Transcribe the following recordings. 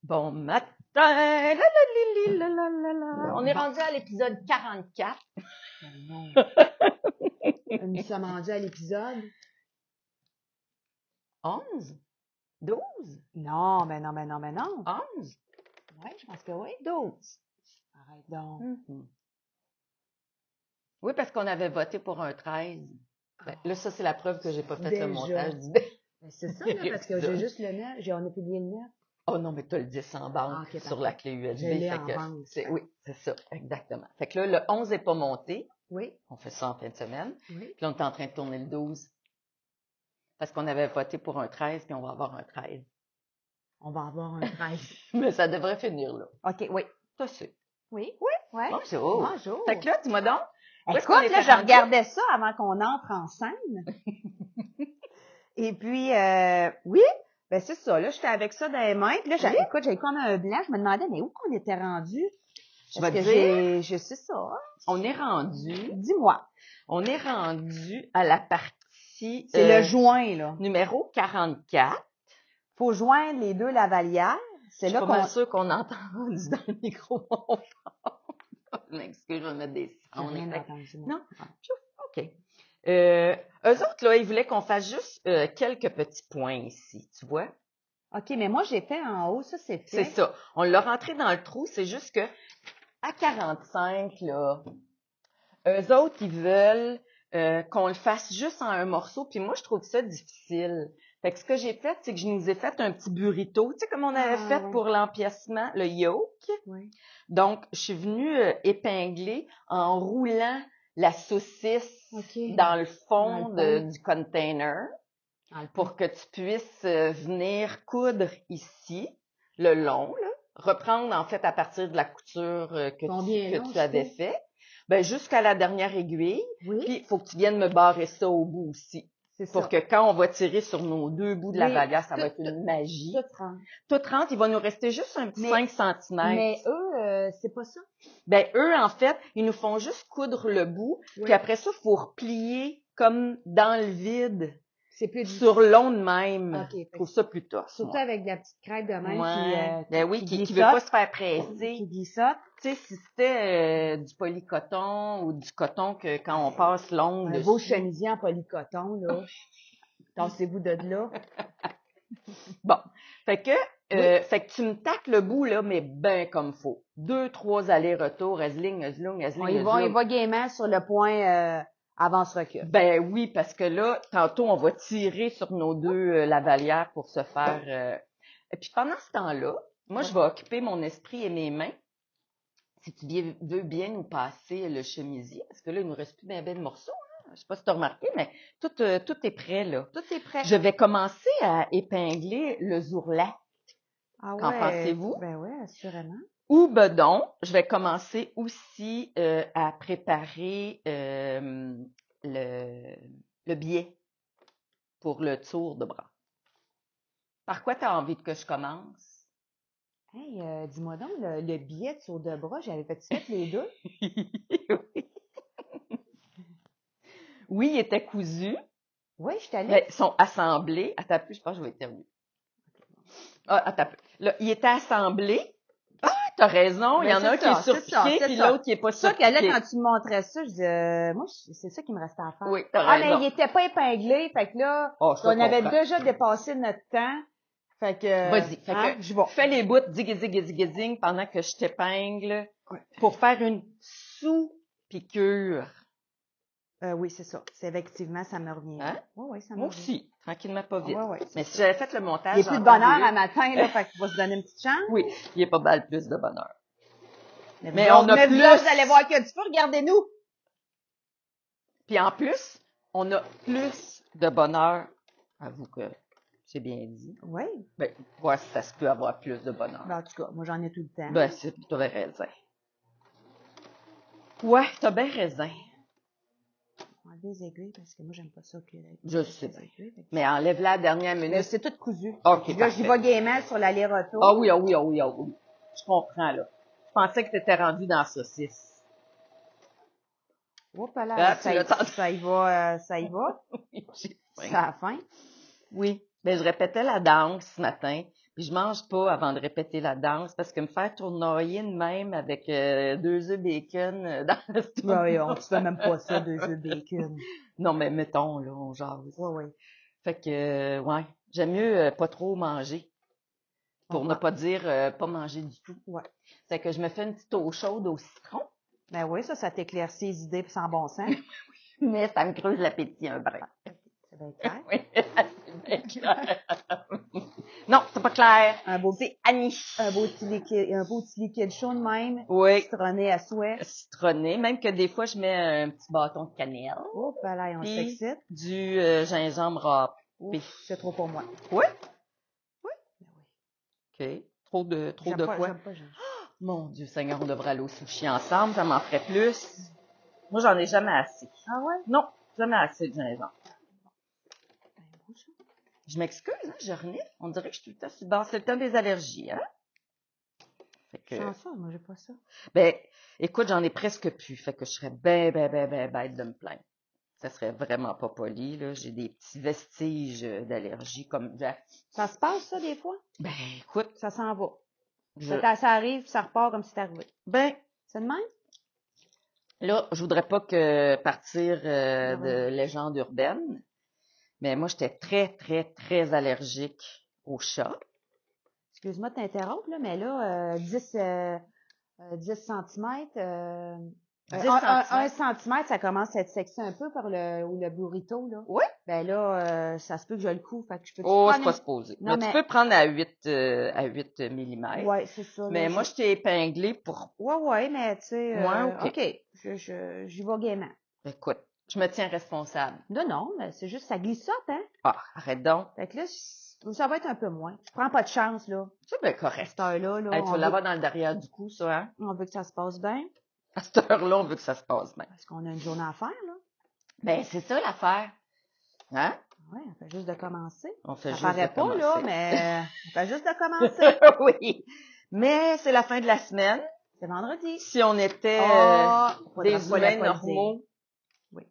Bon matin! La, la, li, li, la, la, la, la. On est rendu à l'épisode 44. Non. Nous sommes rendus à l'épisode 11? 12? Non. 11? Oui, je pense que oui. 12. Arrête donc. Oui, parce qu'on avait voté pour un 13. Ben, là, ça, c'est la preuve que j'ai pas fait Déjà. le montage du Ben, c'est ça, là, parce que j'ai juste le 9. On a publié le 9. Oh non, mais tu as le 10 en banque Ah, ok, sur parfait. la clé USB. Je l'ai fait en que banque. oui, c'est ça, exactement. Fait que là, le 11 n'est pas monté. Oui. On fait ça en fin de semaine. Oui. Puis là, on est en train de tourner le 12. Parce qu'on avait voté pour un 13, puis on va avoir un 13. On va avoir un 13. Mais ça devrait finir là. OK, oui. Ça, c'est. Oui. Ouais. Bonjour. Bonjour. Fait que là, dis-moi donc. où est-ce qu'on Écoute, était là, je rendu? regardais ça avant qu'on entre en scène. Et puis, oui, ben c'est ça. Là, j'étais avec ça dans les mains. Puis là, Oui. écoute, j'avais comme un blanc. Je me demandais, mais où qu'on était rendu? Je vais te Parce dire, que je sais ça. on est rendu Dis-moi. à la partie C'est le joint, là. numéro 44. Faut joindre les deux lavalières. C'est Je suis là pas qu'on... mal sûre qu'on entend rendu dans le micro mon fort. Je m'excuse, je vais mettre des J'ai sons. rien entendu, moi. Non? OK. Eux autres, là, ils voulaient qu'on fasse juste quelques petits points ici, tu vois? OK, mais moi, j'ai fait en haut. Ça, c'est C'est fait. ça. On l'a rentré dans le trou, c'est juste que à 45, là, eux autres, ils veulent qu'on le fasse juste en un morceau, puis moi, je trouve ça difficile. Fait que ce que j'ai fait, c'est que je nous ai fait un petit burrito, tu sais, comme on avait fait ouais. pour l'empiècement, le yolk. Oui. Donc, je suis venue épingler en roulant la saucisse OK. dans le fond Dans le fond. du container pour que tu puisses venir coudre ici, le long, là. Reprendre, en fait, à partir de la couture Combien long, que tu avais jusqu'où? fait. Ben, jusqu'à la dernière aiguille. Oui. Puis, il faut que tu viennes me barrer ça au bout aussi. C'est ça. Pour que quand on va tirer sur nos deux bouts de la Oui, vallière, ça va tout- être une magie. Tout rentre. Tout rentre, il va nous rester juste un petit Mais- 5 cm. Mais eux, c'est pas ça. Ben, eux, en fait, ils nous font juste coudre le bout. Oui. Puis après ça, il faut replier comme dans le vide, C'est plus sur long de même. OK, Je trouve ça plus tough. surtout moi. avec de la petite crêpe de même Ouais. Ben oui, qui veut glissote, pas se faire presser. qui glissote. Tu sais, si c'était du polycoton ou du coton que quand on passe l'ongle Un dessus. beau chemisier en polycoton, là. Tassez-vous de là. Bon. Fait que tu me taques le bout, là, mais ben comme faut. 2, 3 allers-retours, azling. On y va gaiement sur le point avance-recul. Ben oui, parce que là, tantôt, on va tirer sur nos deux lavalières pour se faire... Et puis pendant ce temps-là, moi, je vais occuper mon esprit et mes mains. Si tu veux bien nous passer le chemisier, parce que là, il nous reste plus ben de morceaux. Hein? Je sais pas si tu as remarqué, mais tout est prêt, là. Tout est prêt. Je vais commencer à épingler le zourlat. Ah Qu'en pensez-vous? Ben oui, assurément. Ou bedon, je vais commencer aussi à préparer le biais pour le tour de bras. Par quoi tu as envie que je commence? Hey, dis-moi donc, le billet de tour de bras, j'avais fait les deux? Oui, il était cousu. Oui, je t'allais. Mais ils sont assemblés. Attends un peu, je pense que je vais éternuer. Ah, attends un peu. Là, il était assemblé. Ah, t'as raison. Il y en a un qui est sur pied, puis l'autre qui est pas sur pied. C'est ça que là, pied. quand tu me montrais ça, je disais, moi, c'est ça qui me restait à faire. Oui, t'as raison. Mais il était pas épinglé, fait que là, Oh, je on avait comprends. déjà dépassé notre temps. Fait que. Vas-y. Fait que, je vais. fais les bouts, zig pendant que je t'épingle pour faire une sous-piqûre. Oui, c'est ça. C'est effectivement, ça me revient. Hein? Oui, ça me Moi revient. aussi. Tranquillement, pas vite. Ouais, Mais si j'avais fait le montage. Il n'y a plus de bonheur à matin, là, fait qu'il va se donner une petite chance. Oui, il y a pas mal plus de bonheur. Mais on a plus. Vous allez voir que tu peux, regardez-nous. Puis en plus, on a plus de bonheur. Avoue que c'est bien dit. Oui. Ben, voir si ça se peut avoir plus de bonheur. Ben, en tout cas, moi, j'en ai tout le temps. Ben, tu avais raison. Ouais, t'as bien raison. Enlever les aiguilles parce que moi, j'aime pas ça. Je sais bien. Mais enlève-la à la dernière minute. Mais c'est tout cousu. OK, là, j'y vais gaiement sur l'aller-retour. Ah oui. Je comprends, là. Je pensais que tu étais rendu dans la saucisse. Oups là, ça y va. Oui, C'est à la fin. Oui. Ben, je répétais la danse ce matin. Puis je mange pas avant de répéter la danse parce que me faire tournoyer de même avec 2 œufs bacon dans l'estomac. Ouais, on se fait même pas ça, 2 œufs bacon. Non, mais mettons, là, on jase. Ouais. Fait que, ouais, j'aime mieux pas trop manger. Pour ne pas dire pas manger du tout. Ouais. Fait que je me fais une petite eau chaude au citron. Ben oui, ça t'éclaircit les idées sans bon sens. Mais ça me creuse l'appétit un brin. C'est bien clair. Oui, c'est bien clair. Non, c'est pas clair. C'est Annie. Un beau petit liquide chaud de même. Oui. Citronné à souhait. Citronné. Même que des fois, je mets un petit bâton de cannelle. Oh, ben là, on Puis s'excite. du gingembre râpé. C'est trop pour moi. Oui? Oui. OK. Trop de quoi? J'aime pas, Mon Dieu Seigneur, on devrait aller au sushi ensemble. Ça m'en ferait plus. Moi, j'en ai jamais assez. Ah ouais? Non, jamais assez de gingembre. Je m'excuse, hein, je renifle. On dirait que je suis tout le temps sur le bord. C'est le temps des allergies, hein? Fait que, sans ça, moi, j'ai pas ça. ben, écoute, j'en ai presque plus. Fait que je serais bête de me plaindre. Ça serait vraiment pas poli, là. J'ai des petits vestiges d'allergie comme Jack. Ça se passe, ça, des fois? Ben, écoute. Ça s'en va. Ça arrive, puis ça repart comme si c'était arrivé. Ben. C'est de même? Là, je voudrais pas que partir de légende urbaine. Mais moi, j'étais très, très, très allergique aux chats. Excuse-moi de t'interrompre, là, mais là, 10 cm, 1 centimètre, ça commence à être sexy un peu par le burrito, là. Oui. Ben là, ça se peut que je le coupe, fait que je peux c'est pas supposé. Non, mais tu peux prendre à 8 mm. Ouais, c'est ça. Mais moi, je t'ai épinglé pour... Ouais, mais tu sais... Ouais, OK. J'y vais gaiement. Écoute, je me tiens responsable. Non, mais c'est juste, ça glissote, hein? Ah, arrête donc. Fait que là, ça va être un peu moins. Je prends pas de chance, là. C'est bien correct. À cette heure-là, là. Hey, tu vas l'avoir dans le derrière du cou, ça, hein? On veut que ça se passe bien. À cette heure-là, on veut que ça se passe bien. Parce qu'on a une journée à faire, là. Ben, c'est ça l'affaire. Hein? Oui, on fait juste de commencer. On fait ça juste paraît de pas, commencer. là, mais on fait juste de commencer. Oui. Mais c'est la fin de la semaine. C'est vendredi. Si on était des humains normaux, oui.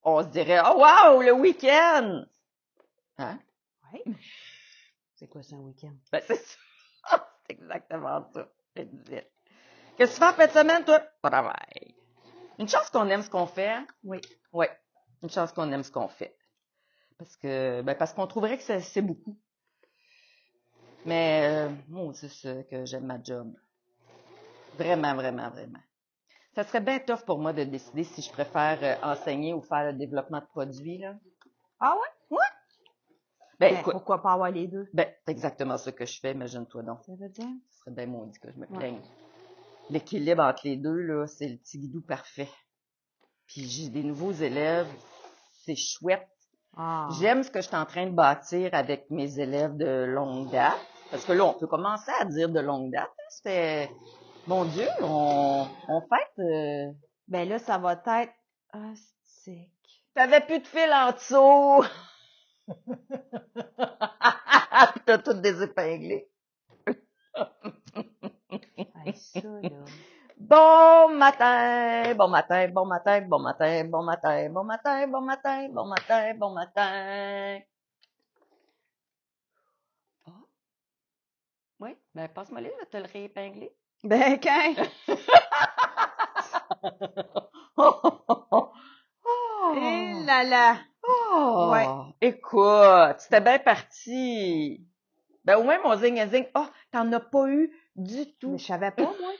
On se dirait « Oh wow, le week-end! » Hein? Oui. C'est quoi ça, un week-end? Ben, c'est ça. C'est exactement ça. Qu'est-ce que tu fais en fin de semaine, toi? Travail. Une chance qu'on aime ce qu'on fait. Oui. Oui. Une chance qu'on aime ce qu'on fait. Parce qu'on trouverait que c'est beaucoup. Mais, moi, c'est ça que j'aime ma job. Vraiment, vraiment, vraiment. Ça serait bien tough pour moi de décider si je préfère enseigner ou faire le développement de produits, là. Ah ouais? Ouais. Ben, écoute, pourquoi pas avoir les deux? Ben, c'est exactement ce que je fais, imagine-toi donc. Ça veut dire? Ce serait bien maudit que je me plaigne. L'équilibre entre les deux, là, c'est le petit guidou parfait. Puis j'ai des nouveaux élèves, c'est chouette. Ah. J'aime ce que je suis en train de bâtir avec mes élèves de longue date. Parce que là, on peut commencer à dire de longue date. C'était, mon Dieu, on fête. Ben là, ça va être... Ah, c'est... T'avais plus de fil en dessous. T'as tout désépinglé. Hey, ça, là. Bon matin, bon matin, bon matin, bon matin, bon matin, bon matin, bon matin, bon matin, bon matin. Ah. Oui, ben passe-moi les, je vais te le réépingler. Ben, quand? Et là là. Oh, ouais. Écoute, c'était bien parti. Ben au moins mon zing-a-zing. Oh, t'en as pas eu du tout. Mais je savais pas, moi.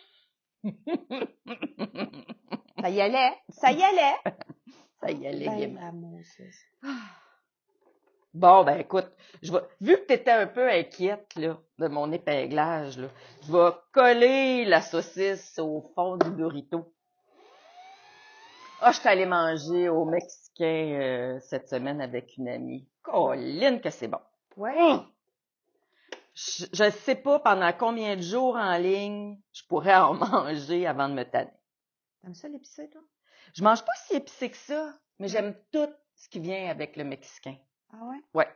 Ça y allait. Ça y allait. Ça y allait, Ben, gaiement. Bon, ben écoute, vu que tu étais un peu inquiète là, de mon épinglage, là, je vais coller la saucisse au fond du burrito. Ah, je suis allée manger au Mexicain cette semaine avec une amie. Colline que c'est bon. Ouais. Je sais pas pendant combien de jours en ligne je pourrais en manger avant de me tanner. T'aimes ça l'épicé, toi? Je mange pas si épicé que ça, mais j'aime tout ce qui vient avec le Mexicain. Ah ouais? Ouais.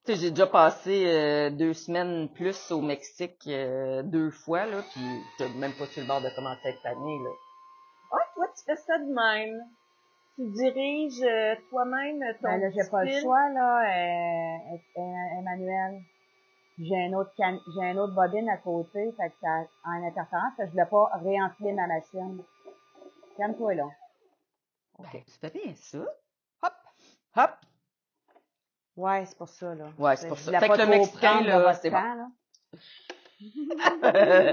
Tu sais, j'ai déjà passé 2 semaines plus au Mexique 2 fois, là, puis je suis même pas sur le bord de commencer cette année, là. Ah, toi, tu fais ça de même. tu diriges toi-même ton Ben là, j'ai pas le fil. choix, là, Emmanuel. J'ai un autre bobine à côté, fait que ça a une interférence, fait que je voulais pas réenfiler ma machine. Calme-toi, là. OK. Tu fais bien ça. Hop, hop. Ouais, c'est pour ça, là. Ouais, c'est pour Je ça. voulais Fait pas que le trop Mexicain, prendre de là, votre c'est temps, là.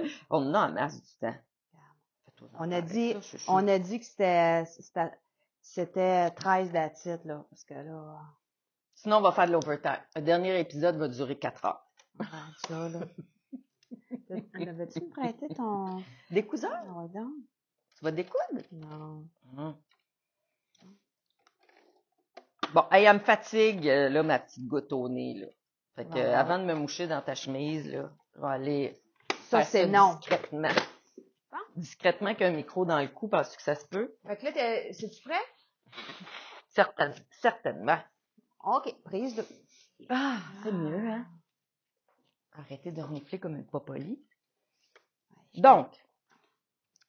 bon. On en a en masse du temps. Fais-toi On a avec dit, ça, chouchou. on a dit que c'était 13 d'attitude, là, parce que là, Sinon, on va faire de l'overtime. Le dernier épisode va durer 4 heures. ça, là. Veux-tu me prêter ton... Des cousins? Ah, ouais, donc. Tu vas découdre? Non. Bon, hey, elle me fatigue, là, ma petite goutte au nez, là. Fait que, Bon, bon. avant de me moucher dans ta chemise, là, je vais aller Ça, faire c'est non. discrètement. Bon. Discrètement qu'un micro dans le cou, penses-tu que ça se peut? Fait que là, c'est-tu prêt? Certainement. OK, prise 2. Ah, c'est mieux, hein? Arrêtez de renifler comme une popolie. Donc,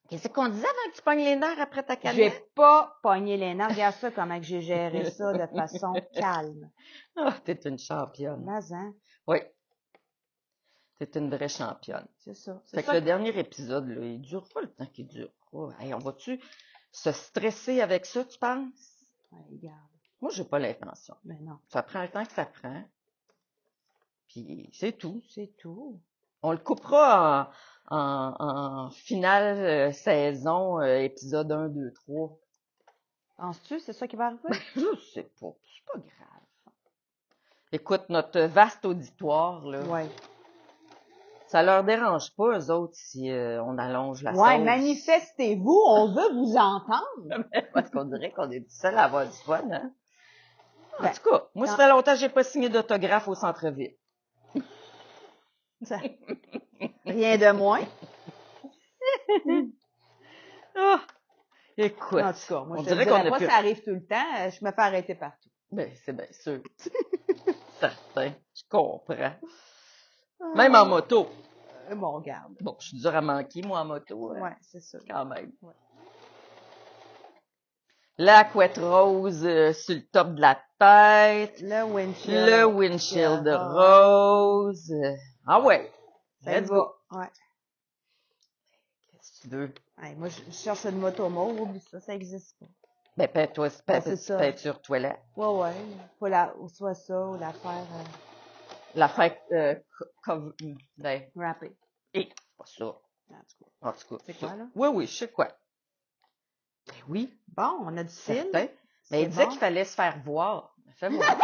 qu'est-ce qu'on disait avant que tu pognes les nerfs après ta J'ai canette? pas pogné les nerfs. Regarde ça, comment que j'ai géré ça de façon calme. Ah, t'es une championne. Mais, hein, Oui. T'es une vraie championne. c'est ça. Fait que le dernier épisode, là, il dure pas le temps qu'il dure. Oh, hey, on va-tu se stresser avec ça, tu penses? Ouais, regarde. Moi, j'ai pas l'intention. Mais non, Ça prend le temps que ça prend. Puis c'est tout. c'est tout. On le coupera en finale saison, épisode 1, 2, 3. Penses-tu, c'est ça qui va arriver? Je sais pas. C'est pas grave. Écoute, notre vaste auditoire, là, Ouais. ça leur dérange pas, eux autres, si on allonge la Ouais, sauce. manifestez-vous, on veut vous entendre. Parce qu'on dirait qu'on est tout seul à avoir du fun, hein? En Ben, tout cas, moi, ça fait longtemps que j'ai pas signé d'autographe au centre-ville. Ça- Rien de moins. Ah! Écoute, En tout cas, moi, on je te dirait dirais qu'on a pas, plus... ça arrive tout le temps. Je me fais arrêter partout. Ben, c'est bien sûr. Certain, je comprends. Même en moto. Bon, regarde. Bon, je suis dur à manquer, moi, en moto, hein, Ouais, c'est ça. quand même. Ouais. La couette rose sur le top de la tête. Le windshield. Le windshield rose. Ah ouais. Ça y Let's va. go. Ouais. Qu'est-ce que tu veux? Hey, moi, je cherche une moto mauve, oublie ça, ça existe pas. Ben, peins-toi, Ben, c'est ça. peinture toilette. Ouais. Pas la, ou soit ça, ou l'affaire La fête, ben, wrappée. c'est pas ça. En tout cas. En tout cas. C'est quoi, là? Oui, je sais quoi. Ben oui, Bon, on a du fil. certain. Mais il C'est disait bon. qu'il fallait se faire voir. Fais voir.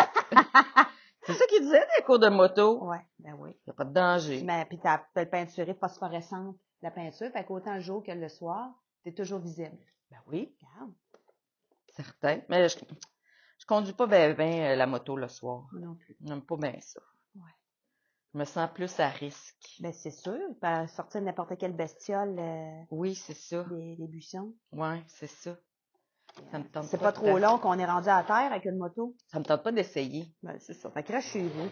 C'est ça qu'il disait dans les cours de moto. Ouais, ben oui. Il n'y a pas de danger. Mais, puis t'as le peinturé phosphorescente, la peinture, fait qu'autant le jour que le soir, t'es toujours visible. Ben oui, Regarde. certain. Mais je conduis pas bien la moto le soir. Moi non plus. J'aime pas bien ça. Ouais. Je me sens plus à risque. Ben, c'est sûr. Il peut sortir n'importe quelle bestiole, Oui, c'est ça. des buissons. Ouais, c'est ça. Ça me tente C'est pas trop long qu'on est rendu à terre avec une moto. Ça me tente pas d'essayer. Ben, c'est ça. Fait que reste chez vous.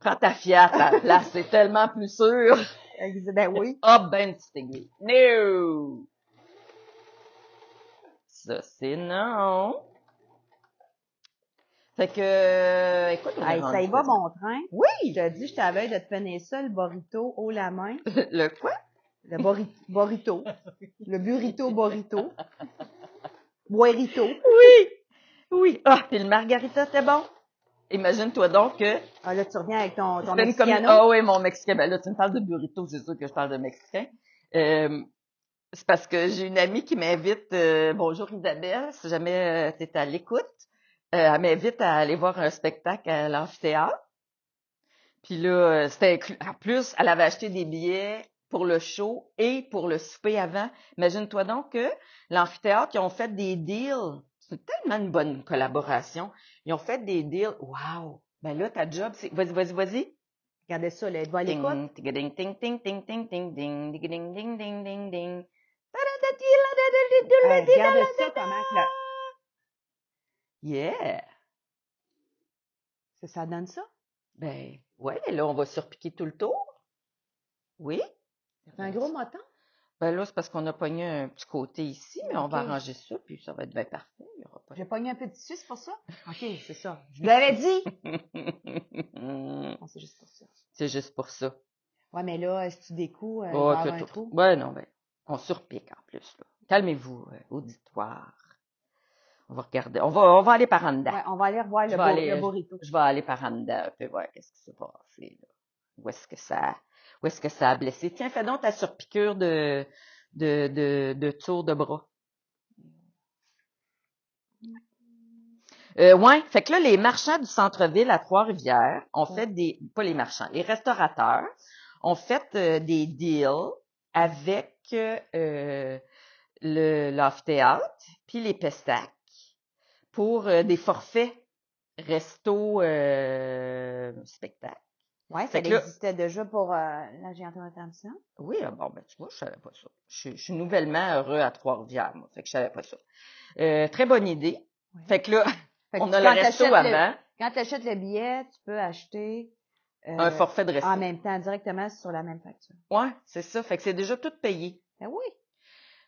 Prends ta Fiat à la place, c'est tellement plus sûr. Ben oui. Hop, ben une petite aiguille. No! Ça, c'est non. Fait que, écoute, on est Hey, ça rendu y va, là. mon train. Oui! Je te dis, je t'avais de te finir ça, le burrito haut la main. Le quoi? Le burrito. Le burrito burrito. Buerito. Oui! Oui! Ah, puis le margarita, c'était bon? Imagine-toi donc que Ah, là, tu reviens avec ton c'était une mexicano. Ah oui, mon mexicain. Ben là, tu me parles de burrito, c'est sûr que je parle de mexicain. C'est parce que j'ai une amie qui m'invite, bonjour Isabelle, si jamais tu es à l'écoute, elle m'invite à aller voir un spectacle à l'amphithéâtre. Puis là, c'était inclus. En plus, elle avait acheté des billets pour le show et pour le souper avant. Imagine-toi donc que l'amphithéâtre, ils ont fait des deals. C'est tellement une bonne collaboration. Ils ont fait des deals. Wow! Ben là, ta job, c'est... Vas-y. Regardez ça, là, elle va à l'écoute. Ding, ding, ding, ding, ding, ding, ding, ding, ding, ding, ding, ding, ding, ding. Hey, regardez ça, comment que Yeah! ça donne ça. Ben, ouais, là, on va surpiquer tout le tour. Oui? C'est un gros moton. Ben là, c'est parce qu'on a pogné un petit côté ici, mais on va OK. arranger ça, puis ça va être bien parfait. Il y aura pas J'ai pogné un peu de tissu, c'est pour ça? OK, c'est ça. Je vous l'avais dit! de- Non, c'est juste pour ça. C'est juste pour ça. Ouais, mais là, si tu découds, il Oh, va y que avoir un tout. trou. Ouais, non, ben, on surpique en plus, là. Calmez-vous, auditoire. On va regarder. On va aller par en dedans. Ouais, on va aller revoir Je le, vais aller, le burrito. je vais aller par en dedans un peu voir qu'est-ce qui s'est passé, là. Où est-ce que ça a blessé? Tiens, fais donc ta surpiqûre de tour de bras. Ouais, fait que là, les marchands du centre-ville à Trois-Rivières ont fait pas les marchands, les restaurateurs ont fait des deals avec l'Off-Théâtre puis les Pestacs pour des forfaits resto spectacle. Ouais, ça Fait que là, existait déjà pour la Géante Thompson. oui, bon, ben, tu vois, je savais pas ça. Je suis nouvellement heureux à Trois-Rivières, moi. Fait que je savais pas ça. Très bonne idée. Ouais. Fait que là, Fait que on a le quand resto t'achètes avant, quand tu achètes le billet, tu peux acheter un forfait de resto. en même temps, directement sur la même facture. Ouais, c'est ça. Fait que c'est déjà tout payé. Ben oui.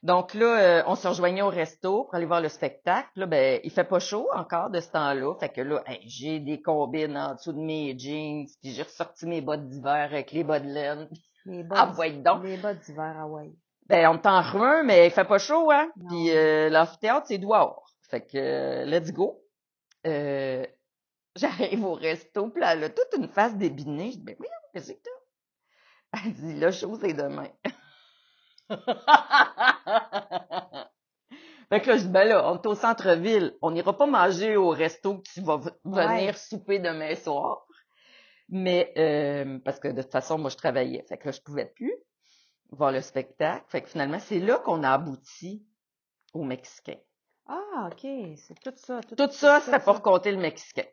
Donc là, on se rejoignait au resto pour aller voir le spectacle. Là, ben, il fait pas chaud encore de ce temps-là. Fait que là, hey, j'ai des combines en dessous de mes jeans, puis j'ai ressorti mes bottes d'hiver avec les bas de laine. Les Ah, bas, voyons donc. les bas d'hiver à Hawaï. Ben, on est en juin, mais il fait pas chaud, hein? Non. Puis l'amphithéâtre, c'est dehors. Fait que let's go. J'arrive au resto, puis là, elle a toute une face débinée. Je dis, ben oui, qu'est-ce que t'as? Elle dit, la chose est demain. Fait que là, je dis, ben là, on est au centre-ville. On n'ira pas manger au resto que tu vas venir Ouais. souper demain soir. Mais, parce que de toute façon, moi, je travaillais. Fait que là, je pouvais plus voir le spectacle. Fait que finalement, c'est là qu'on a abouti au Mexicain. Ah, OK. C'est tout ça. Tout ça, c'était pour compter le Mexicain.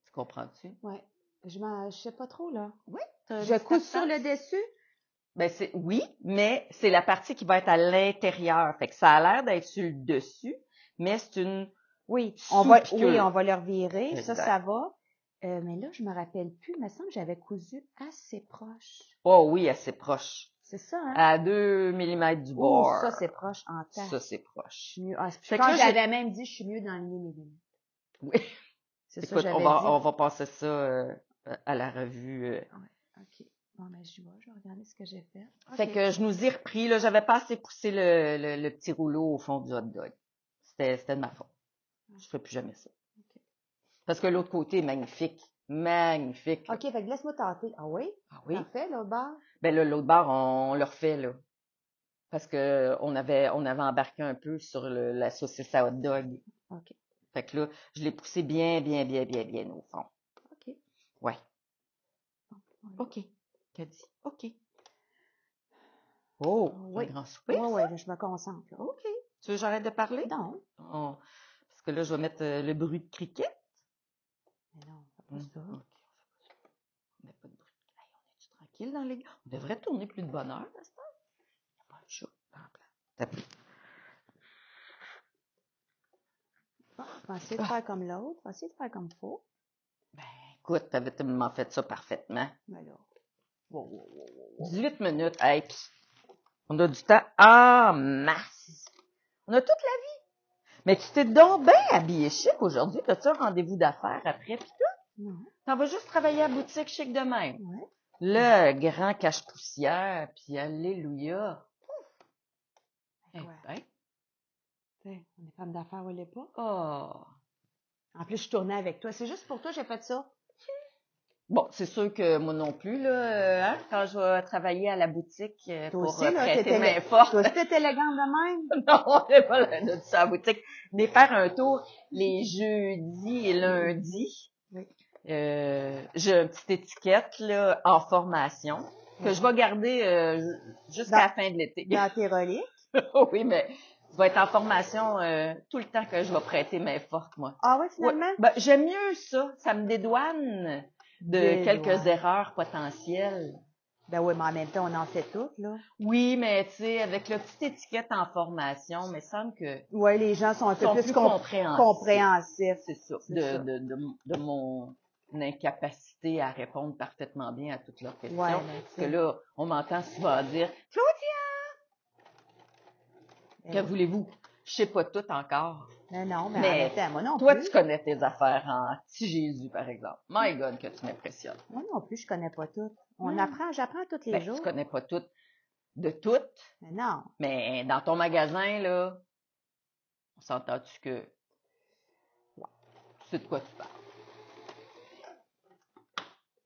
Tu comprends-tu? Ouais. Je sais pas trop, là. Oui. Je couds sur le dessus? Ben oui, mais c'est la partie qui va être à l'intérieur. Fait que ça a l'air d'être sur le dessus, mais c'est une Oui, on va sous-piqûre. le revirer. Exact. Ça va. Mais là, je me rappelle plus. Il me semble que j'avais cousu assez proche. Oh oui, assez proche. C'est ça, hein? À 2 mm du Oh, bord. ça, c'est proche en temps. Ça, c'est proche. Mieux. Ah, Fait quand que là, j'avais même dit, je suis mieux dans le millimètre. Oui. C'est ça, Écoute, j'avais dit. on va passer ça à la revue. Ouais, OK. Bon, ben, je vais regarder ce que j'ai fait. Fait OK. que je nous ai repris, là, j'avais pas assez poussé le petit rouleau au fond du hot dog. C'était de ma faute. Je ferai plus jamais ça. OK. Parce que l'autre côté est magnifique. Magnifique. OK, fait que laisse-moi tenter. Ah oui? Ah oui? Parfait, l'autre bord. Ben là, l'autre bar, on le refait, là. Parce que on avait embarqué un peu sur la saucisse à hot dog. OK. Fait que là, je l'ai poussé bien au fond. OK. Ouais. Voilà. OK. Qu'a dit? OK. Oh, Oui. un grand soupir, Oui, ça? oui, je me concentre. Là. OK. Tu veux que j'arrête de parler? Non. Oh, parce que là, je vais mettre le bruit de cricket. Mais non, fais pas ça. OK. On met pas de bruit. Hey, on est-tu tranquille dans les... On devrait tourner plus de bonne heure, à cette heure. Il n'y a pas de chat dans la place. Tapez. Je vais essayer de faire comme l'autre. Je vais essayer de faire comme il faut. Ben, écoute, t'avais tellement fait ça parfaitement. Mais là. Wow. 18 minutes. Hey, pis on a du temps en masse. On a toute la vie. Mais tu t'es donc bien habillé chic aujourd'hui. T'as-tu un rendez-vous d'affaires après pis tout? Non. T'en vas juste travailler à la boutique chic de même. Ouais. Le grand cache-poussière, puis alléluia. Eh Ouais. ben. T'sais, on est femme d'affaires, on l'est pas. Oh. En plus, je tournais avec toi. C'est juste pour toi, j'ai fait ça. Bon, c'est sûr que moi non plus, là, quand je vais travailler à la boutique Toi pour aussi, là, prêter main forte. Toi aussi, t'es élégante de même. Non, on n'est pas là de ça à la boutique. Mais faire un tour les jeudis et lundis. Oui. J'ai une petite étiquette là, en formation que je vais garder jusqu'à la fin de l'été. Dans tes reliques. Oui, mais je vais être en formation tout le temps que je vais prêter main forte, moi. Ah oui, finalement? Ouais, ben, j'aime mieux ça. Ça me dédouane de quelques erreurs potentielles. Ben oui, mais en même temps, on en fait toutes, là. Oui, mais tu sais, avec la petite étiquette en formation, mais il semble que Oui, les gens sont un peu plus compréhensifs. c'est ça, C'est ça. de mon incapacité à répondre parfaitement bien à toutes leurs questions. Ouais, mais Parce que là, on m'entend souvent dire « Claudia, Que voulez-vous? Je sais pas tout encore. Mais non, mais en Mais même temps, moi non toi, plus. tu connais tes affaires en petit Jésus, par exemple. My God, que tu m'impressionnes. Moi non plus, je connais pas tout. Hmm. J'apprends tous les Ben, jours. tu connais pas tout de tout, Mais non. mais dans ton magasin, là, on s'entend-tu que tu sais de quoi tu parles?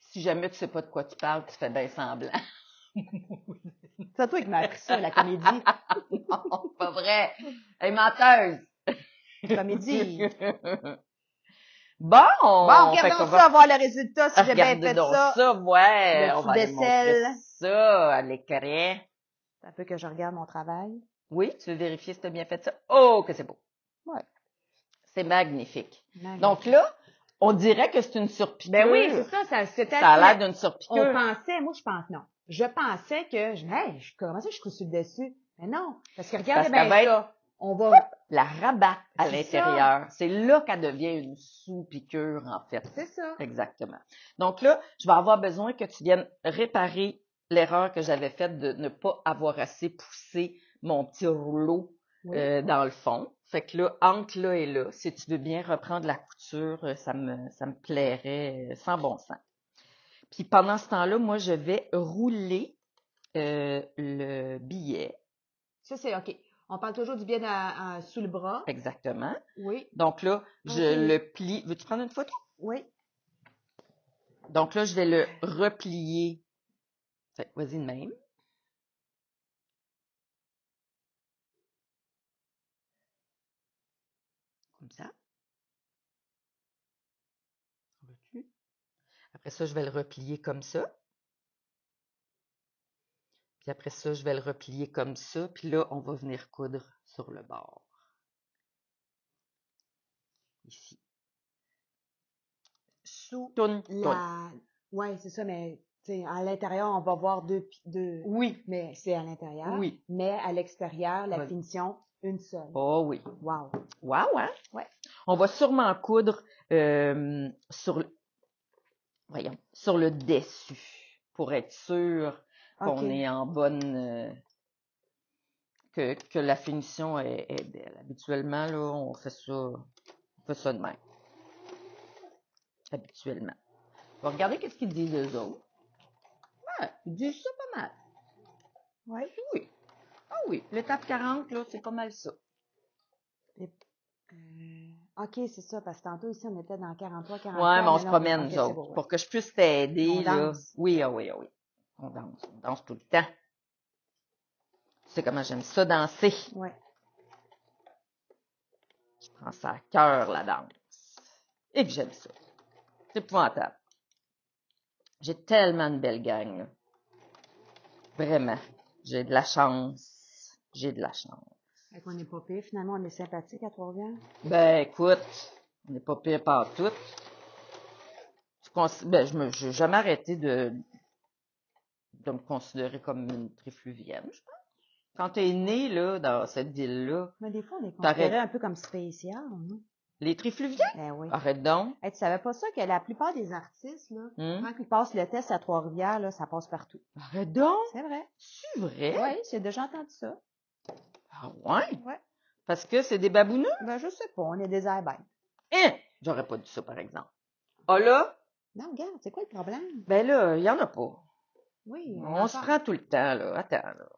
Si jamais tu sais pas de quoi tu parles, tu fais bien semblant. C'est toi qui m'as appris ça, la comédie. Non, pas vrai. Elle est menteuse. Comédie. Bon, Bon, fait regardons qu'on ça, voir le résultat, si j'ai bien regarder fait donc ça. ouais. Le On va aller montrer sous-vaisselle. ça à l'écran. C'est un peu que je regarde mon travail. Oui, tu veux vérifier si tu as bien fait ça? Oh, que c'est beau. Ouais. C'est magnifique. Magnifique. Donc là, on dirait que c'est une surpiqûre. Ben oui, c'est ça, c'était. Ça a l'air d'une On surpiqûre. pensait, moi je pense non. Je pensais que, hey, comment ça je suis sur le dessus? Mais non, parce que regardez Parce bien qu'elle va ça. On va, La rabattre à C'est l'intérieur. C'est là qu'elle devient une sous-piqûre, en fait. c'est ça. Exactement. Donc là, je vais avoir besoin que tu viennes réparer l'erreur que j'avais faite de ne pas avoir assez poussé mon petit rouleau Oui. dans le fond. Fait que là, entre là et là, si tu veux bien reprendre la couture, ça me plairait sans bon sens. Puis pendant ce temps-là, moi, je vais rouler le billet. Ça, c'est OK. On parle toujours du bien sous le bras. Exactement. Oui. Donc là, je Ok. le plie. Veux-tu prendre une photo? Oui. Donc là, je vais le replier. Fait, vas-y de même. Comme ça. Vois-tu? Après ça, je vais le replier comme ça. Puis après ça, je vais le replier comme ça. Puis là, on va venir coudre sur le bord. Ici. Sous Tourne. la. Ouais, c'est ça, mais tu sais, à l'intérieur, on va voir deux. Oui. Mais c'est à l'intérieur. Oui. Mais à l'extérieur, la Vas-y. finition, une seule. Oh oui. Wow. Wow, hein? Ouais. On va sûrement coudre sur le dessus pour être sûr qu'on OK. est en bonne... que la finition est belle. Habituellement, là, on fait ça de même. Habituellement. On va regarder qu'est-ce qu'ils disent eux autres. Ouais, ils disent ça pas mal. Ouais. Oui. Ah oui, l'étape 40, là, c'est pas mal ça. OK, c'est ça, parce que tantôt ici, on était dans 43, 44. Ouais, mais on se non, promène, OK, nous c'est autres. bon, ouais. Pour que je puisse t'aider, On là. danse. Oui, ah oui, ah oui. On danse tout le temps. Tu sais comment j'aime ça, danser. Ouais. Je prends ça à cœur, la danse. Et que j'aime ça. C'est épouvantable. J'ai tellement de belles gangs, là. Vraiment. J'ai de la chance. J'ai de la chance. Fait qu'on n'est pas pire. Finalement, on est sympathique à Trois-Rivières. Ben, écoute, on n'est pas pire partout. J'ai jamais arrêté de me considérer comme une trifluvienne, je pense. Quand t'es né, là, dans cette ville-là, Mais des fois, on est T'arrêtes. considéré un peu comme spécial, non? les trifluviens, Ben oui. arrête donc. Hey, tu savais pas ça que la plupart des artistes, là, Hum? quand ils passent le test à Trois-Rivières, là, ça passe partout. Arrête donc. C'est vrai. C'est vrai? Oui, j'ai déjà entendu ça. Ah ouais? Ouais. Parce que c'est des babouneux? Ben, je sais pas, on est des abeilles. Hein? J'aurais pas dit ça, par exemple. Ah là? Non, regarde, c'est quoi le problème? Ben là, il y en a pas. Oui. On se prend tout le temps, là. Attends, là.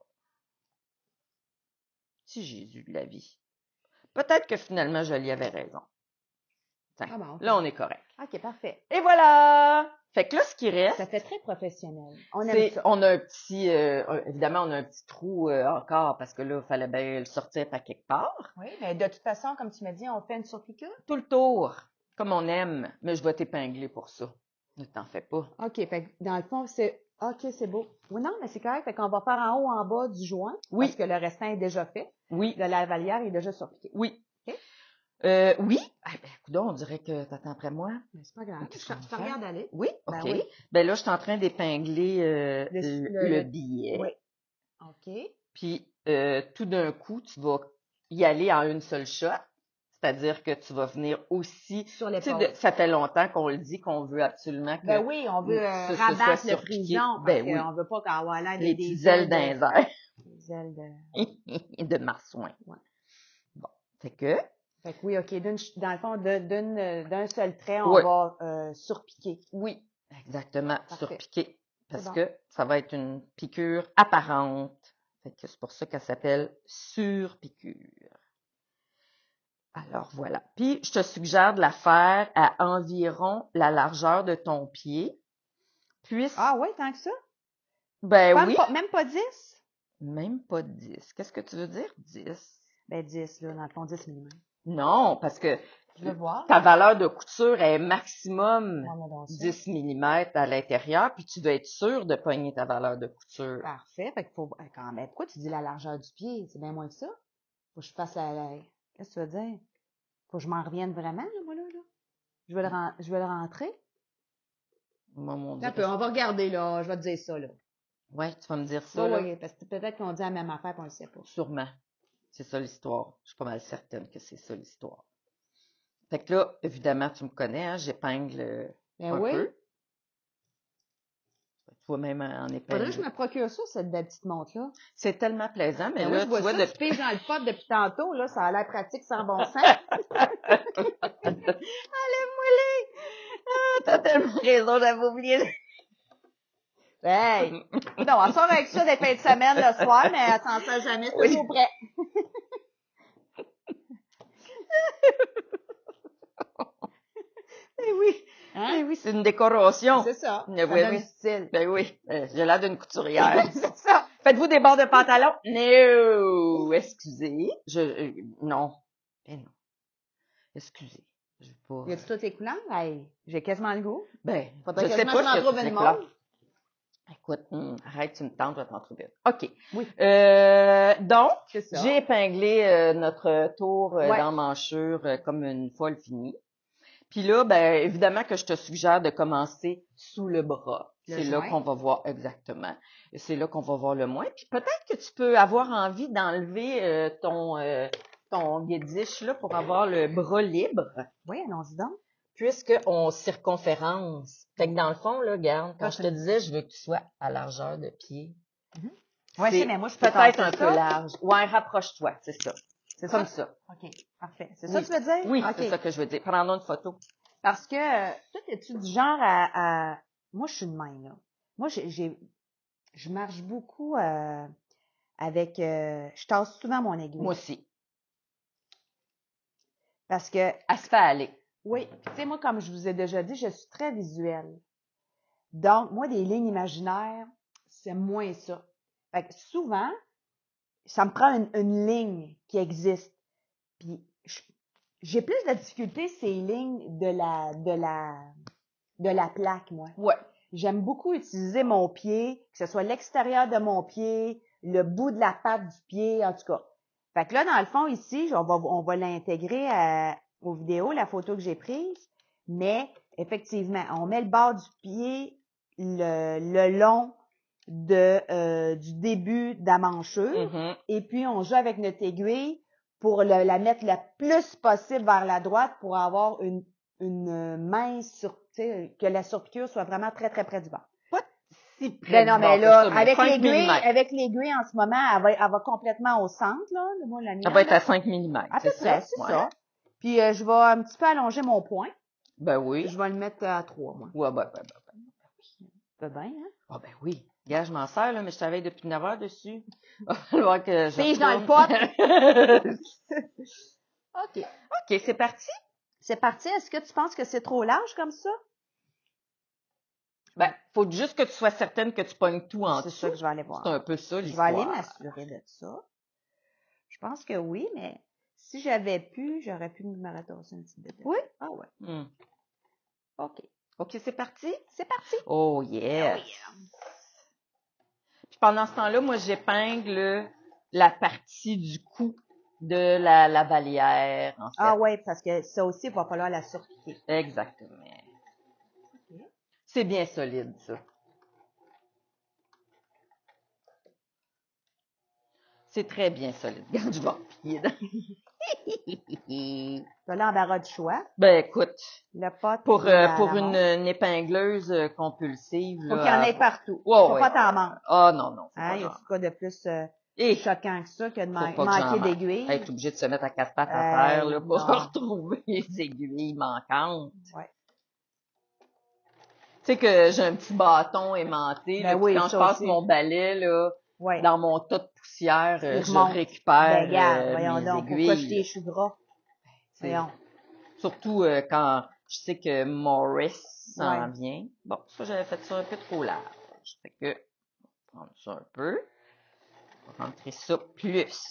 Si Jésus de la vie. Peut-être que finalement, Jolie avait raison. Tiens, Ah bon, ok. là, on est correct. OK, parfait. Et voilà! Fait que là, ce qui reste, Ça fait très professionnel. On aime c'est, ça. on a un petit, évidemment, on a un petit trou encore parce que là, il fallait bien le sortir par quelque part. Oui, mais de toute façon, comme tu m'as dit, on fait une surpiqûre. Tout le tour, comme on aime, mais je vais t'épingler pour ça. Ne t'en fais pas. OK, fait que dans le fond, c'est OK, c'est beau. Oui, non, mais c'est correct. Fait qu'on va faire en haut, en bas du joint. Oui. Parce que le restant est déjà fait. Oui, Le lavalière est déjà surpiqué. oui. OK. Oui. Ah, ben, coudonc, on dirait que t'attends après moi. Mais c'est pas grave. Qu'est-ce Je qu'on te va regarde aller. Oui, Ben OK. oui. Ben là, je suis en train d'épingler le Le- billet. Oui. OK. Puis, tout d'un coup, tu vas y aller en une seule shot. C'est-à-dire que tu vas venir aussi... Sur Tu sais, l'épaule. ça fait longtemps qu'on le dit qu'on veut absolument que Ben oui, on veut ce soit rabattre le surpiqué. frison. Ben Parce oui. qu'on veut pas qu'avoir l'air les des petites ailes de- d'un air. Les ailes de... de marsouin. Ouais. Bon. Fait que, Fait que oui, OK. Dans le fond, d'un seul trait, on Oui. va surpiquer. oui, exactement, Parfait. surpiquer. Parce C'est bon. que ça va être une piqûre apparente. Fait que c'est pour ça qu'elle s'appelle surpiqûre. Alors voilà. Puis, je te suggère de la faire à environ la largeur de ton pied. Puis, Ah oui, tant que ça? ben oui, Même pas 10? même pas 10. Qu'est-ce que tu veux dire, 10? Ben 10, là, dans le fond, 10 mm. Non, parce que Je veux voir. ta valeur de couture est maximum Moi, dans ça. 10 mm à l'intérieur, puis tu dois être sûr de pogner ta valeur de couture. Parfait. Fait qu'il faut... Quand même. Pourquoi tu dis la largeur du pied? C'est bien moins que ça. Faut que je fasse Qu'est-ce que tu veux dire? Faut que je m'en revienne vraiment, là, moi, là. Je vais le rentrer. Moi, mon Dieu. Un peu, on va regarder, là. Je vais te dire ça, là. Ouais, tu vas me dire ça, Oui, là? oui, parce que peut-être qu'on dit la même affaire et on le sait pas. Sûrement. C'est ça l'histoire. Je suis pas mal certaine que c'est ça l'histoire. Fait que là, évidemment, tu me connais, hein, j'épingle Ben un oui. peu. Toi-même en Faudrait épingle. que je me procure ça, cette belle petite montre-là. C'est tellement plaisant, mais Ben là, oui, je vois tu vois, ça, tu piges dans le pot depuis tantôt, là, ça a l'air pratique sans bon sens. T'as tellement raison, j'avais oublié. Hey! Non, on sort avec ça des fins de semaine le soir, mais elle s'en sert jamais, c'est Oui. toujours prêt. Eh oui, Hein? eh oui, c'est une décoration. C'est ça. Oui, Ça donne oui. du style. Ben oui, j'ai l'air d'une couturière. C'est ça. Faites-vous des bords de pantalon? No! Excusez. Non. Ben non. Excusez. Je veux pas. Y a-tu toutes les couleurs? Hey, j'ai quasiment le goût. Ben, Faudrait je sais quasiment pas que je m'en si trouve une mauve. Écoute, arrête, tu me tentes, je vais t'en trouver une. OK. Oui. Donc, C'est ça. j'ai épinglé notre tour Ouais. d'emmanchure comme une folle finie. Puis là, ben évidemment que je te suggère de commencer sous le bras. Le C'est là joint. qu'on va voir exactement. C'est là qu'on va voir le moins. Puis peut-être que tu peux avoir envie d'enlever ton guédiche là pour avoir le bras libre, Oui, allons-y donc. puisqu'on circonférence. Fait que dans le fond, là, regarde, quand Ah, je te disais, je veux que tu sois à largeur de pied. Ouais, c'est c'est, mais moi, je peux peut-être tasser un ça. peu large. Ouais, rapproche-toi, c'est ça. C'est Comme ça? ça. OK, parfait. C'est ça que tu veux dire? Oui, OK. c'est ça que je veux dire. Prends-en une photo. Parce que, toi, es-tu du genre à... Moi, je suis de même, là. Moi, je marche beaucoup avec... je tasse souvent mon aiguille. Moi aussi. Parce que, Elle se fait aller. oui, puis tu sais, moi, comme je vous ai déjà dit, je suis très visuelle. Donc, moi, des lignes imaginaires, c'est moins ça. Fait que souvent, ça me prend une ligne qui existe. Puis, j'ai plus de difficulté ces lignes de la plaque, moi. Ouais. J'aime beaucoup utiliser mon pied, que ce soit l'extérieur de mon pied, le bout de la patte du pied, en tout cas. Fait que là, dans le fond, ici, on va l'intégrer aux vidéos, la photo que j'ai prise. Mais, effectivement, on met le bord du pied le long du début d'amanchure. Mhm. Et puis, on joue avec notre aiguille pour la mettre le plus possible vers la droite pour avoir une mince que la surpiqûre soit vraiment très, très près du bord. Si près Ben du non, bord, mais c'est là, ça, mais avec 5 l'aiguille, mm. en ce moment, elle va complètement au centre, là. Moi, la mienne, Ça va être là. à 5 mm. À peu près, c'est Ouais. ça. Puis, je vais un petit peu allonger mon poing. Ben oui. Je vais le mettre à 3, moi. Ouais, ben. Ça va bien, hein? Ah ben oui. Gars, je m'en sers, là, mais je travaille depuis 9 heures dessus. Il va falloir que je Pige dans le retourne. OK. OK, c'est parti? C'est parti. Est-ce que tu penses que c'est trop large comme ça? Ben, faut juste que tu sois certaine que tu pognes tout en C'est dessous. ça que je vais aller voir. C'est un peu ça, Je vais l'histoire. aller m'assurer de ça. Je pense que oui, mais si j'avais pu, j'aurais pu me ratasser un petit peu. Oui? Ah ouais. OK. OK, c'est parti? C'est parti. Oh, yes. Puis pendant ce temps-là, moi, j'épingle la partie du cou de la lavalière, en fait. Ah ouais, parce que ça aussi, il va falloir la surpiquer. Exactement. OK. C'est bien solide, ça. C'est très bien solide. Regarde, je vais replier dedans. Tu as l'embarras du choix. Ben, écoute, Le pot. pour la une épingleuse compulsive, faut là, qu'il y en ait partout. Ouais, Faut ouais. pas t'en manquer. Ah, non, non. Hein, il y a pas quoi de plus Et choquant que ça que de faut pas que manquer j'en manque. d'aiguilles. Être obligé de se mettre à quatre pattes à terre là, pour non. retrouver les aiguilles manquantes. Ouais. Tu sais que j'ai un petit bâton aimanté, là, Ben puis oui, quand je ça passe aussi. mon balai, là, Ouais. dans mon tas de poussière, Il je remonte. récupère Ben, regarde, voyons mes donc, pourquoi je aiguilles. t'ai chou gras? C'est- Voyons. Surtout quand je sais que Morris s'en Ouais. vient. Bon, ça, j'avais fait ça un peu trop large. Fait que, prendre ça un peu. Rentrer ça plus.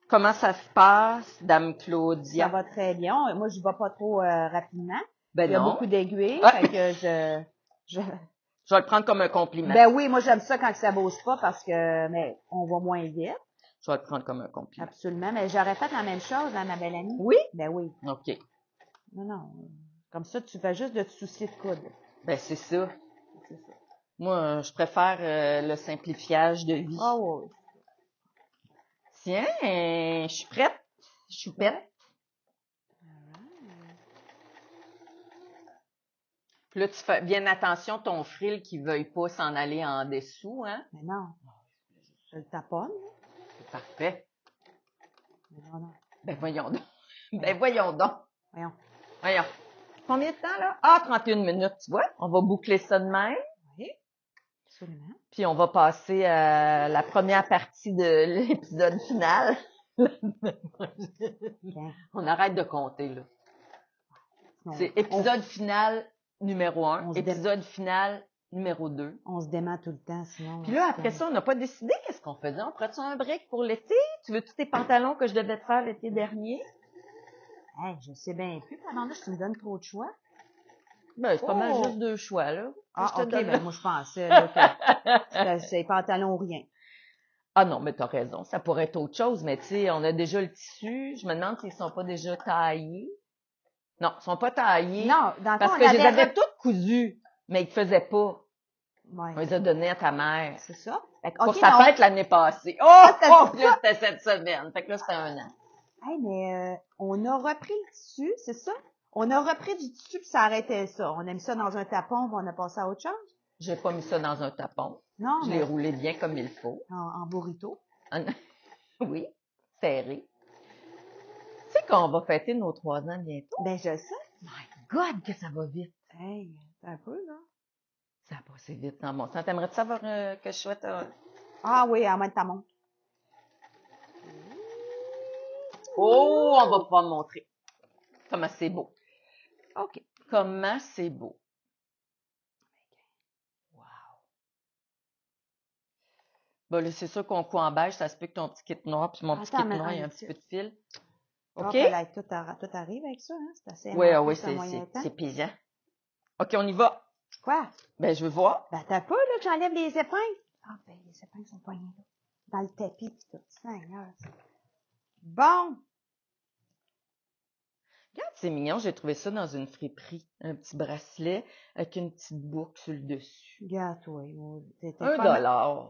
Comment ça se passe, Dame Claudia? Ça va très bien. Moi, je vais pas trop rapidement. Ben Il y a non. beaucoup d'aiguilles, Ah! fait que je... Je vais le prendre comme un compliment. Ben oui, moi, j'aime ça quand ça bouge pas parce que, mais on va moins vite. Je vais le prendre comme un compliment. Absolument. Mais j'aurais fait la même chose, hein, ma belle amie. Oui? Ben oui. OK. Non. Comme ça, tu fais juste de te soucier de coude. Ben, c'est ça. C'est ça. Moi, je préfère le simplifiage de vie. Ah oui. Tiens, je suis prête. Je suis prête. Puis là, tu fais bien attention, ton fril qui ne veuille pas s'en aller en dessous, hein? Mais non. Je le taponne. C'est parfait. Mais non. Ben, voyons donc. Ben, voyons donc. Voyons. Voyons. Combien de temps, là? Ah, 31 minutes, tu vois? On va boucler ça de même. Oui. Absolument. Puis on va passer à la première partie de l'épisode final. Bien. On arrête de compter, là. Non. C'est épisode final numéro 1, on se épisode final numéro 2. On se dément tout le temps, sinon. Puis là, après ça, on n'a pas décidé qu'est-ce qu'on faisait. On ferait-tu un break pour l'été? Tu veux-tu tes pantalons que je devais te faire l'été dernier? Hey, je sais bien plus. Pendant là, tu me donnes trop de choix. Ben, c'est pas mal Oh! juste 2 choix, là. Ah, Je te ok, donne, là. ben moi, je pensais là, que c'est pantalons ou rien. Ah non, mais t'as raison. Ça pourrait être autre chose, mais tu sais, on a déjà le tissu. Je me demande s'ils sont pas déjà taillés. Non, ils sont pas taillés. Non, dans le Parce fond, que on je les avait avais toutes cousues, mais ils te faisaient pas. Ouais, On les a donnés à ta mère. c'est ça. Fait que, Pour ok, sa mais fête l'année passée. Oh! c'était Oh! ça. Là, c'était cette semaine. Fait que là, c'était un an. Hey, mais on a repris le tissu, c'est ça? On a repris du tissu puis ça arrêtait ça. On a mis ça dans un tapon puis on a passé à autre chose? J'ai pas mis ça dans un tapon. Non, Je mais l'ai roulé bien comme il faut. en burrito. Oui, serré. Tu sais qu'on va fêter nos 3 ans bientôt. Ben, je sais. My God, que ça va vite. Hey, un peu, là. Ça a passé vite dans mon sens. T'aimerais-tu savoir que je souhaite un... Ah oui, en même ta montre. Oh, on va pouvoir me montrer. Comment c'est beau. OK. Comment c'est beau. Wow. Bon, là, c'est sûr qu'on coud en beige, ça se peut que ton petit kit noir puis mon petit Attends, kit mais noir, il y a un un petit- petit peu de fil. Ah, OK? fallait que tout arrive avec ça, hein? C'est assez Oui, aimanté, oui, c'est un moyen temps. c'est pesant. OK, on y va. Quoi? Ben, je veux voir. Ben, t'as pas, là, que j'enlève les épingles. Ah, ben, les épingles sont poignées là. Dans le tapis pis tout. Seigneur. Bon. Regarde, c'est mignon, j'ai trouvé ça dans une friperie. Un petit bracelet avec une petite boucle sur le dessus. Regarde, toi. T'es $1.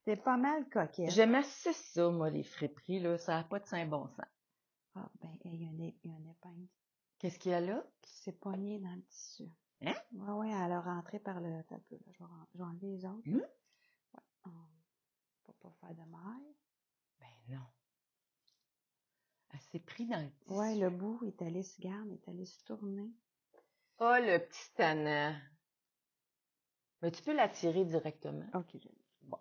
T'es pas mal coquette. J'aime assez ça, moi, les friperies, là. Ça n'a pas de saint bon sens. Ah, ben, il y a une épingle Qu'est-ce qu'il y a là? qui s'est poignée dans le tissu. Hein? Ouais, elle a rentré par le... T'as peu, là. Je vais enlever les autres. Hmm? Ouais. Pour pas faire de mal. Ben non. Elle s'est pris dans le tissu. Ouais, le bout est allé se garder, est allé se tourner. Oh, le petit tannant. Mais tu peux la tirer directement. OK. Bon,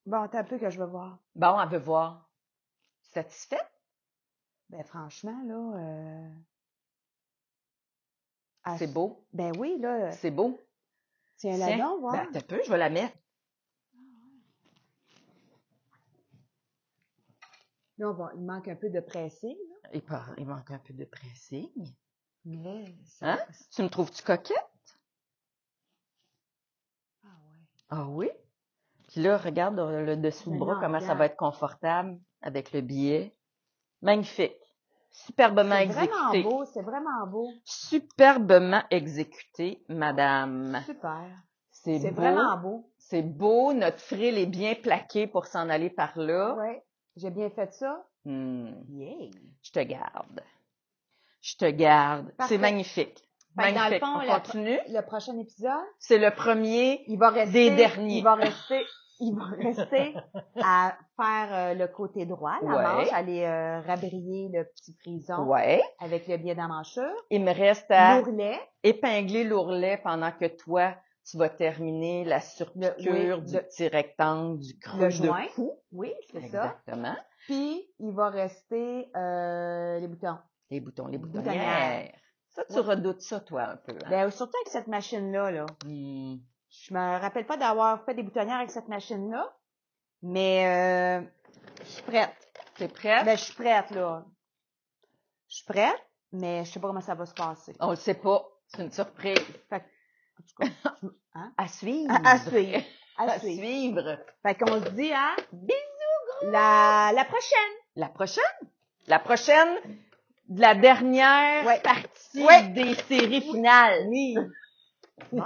bon, t'as un peu que je veux voir. Bon, elle veut voir. Satisfaite? Ben, franchement, là... C'est beau. Ben oui, là... C'est beau. Tiens, là-dedans, voir. Ben, t'as peu, je vais la mettre. Là, il manque un peu de pressing, là. Il manque un peu de pressing. Mais... Ça, Hein? Tu me trouves-tu coquette? Ah ouais. Ah oui? Puis là, regarde le dessous du Ben bras, non, comment ça regarde. va être confortable avec le billet. Magnifique. Superbement C'est vraiment exécuté. beau, c'est vraiment beau. Superbement exécuté, madame. Super. C'est C'est beau. vraiment beau. C'est beau. Notre fril est bien plaqué pour s'en aller par là. Ouais. J'ai bien fait ça. Yeah. Je te garde. Je te garde. Parfait. C'est magnifique. Fait que dans le Magnifique. fond, On continue. Le prochain épisode, C'est le premier il va rester... des derniers. Il va rester... il va rester à faire le côté droit, la Ouais. manche, aller rabrier le petit frison Ouais. avec le biais d'emmanchure. Il me reste à L'ourlet, épingler l'ourlet pendant que toi, tu vas terminer la surpiqûre du petit rectangle, du creux le joint. de cou. Oui, c'est ça. Exactement. Puis, il va rester les boutons. Les boutons, les Boutonnières. boutonnières. Ça, tu Ouais. redoutes ça, toi, un peu. Hein? Ben, surtout avec cette machine-là, là. Hmm. Je me rappelle pas d'avoir fait des boutonnières avec cette machine-là, mais je suis prête. T'es prête? Ben, je suis prête, là. Je suis prête, mais je sais pas comment ça va se passer. On le sait pas. C'est une surprise. Fait que, en tout cas, hein? À suivre. À suivre. À À suivre. suivre. Fait qu'on se dit, hein? Bisous, gros! La prochaine! La prochaine? La prochaine de la dernière Ouais. partie Ouais. des séries finales. Oui. Bye!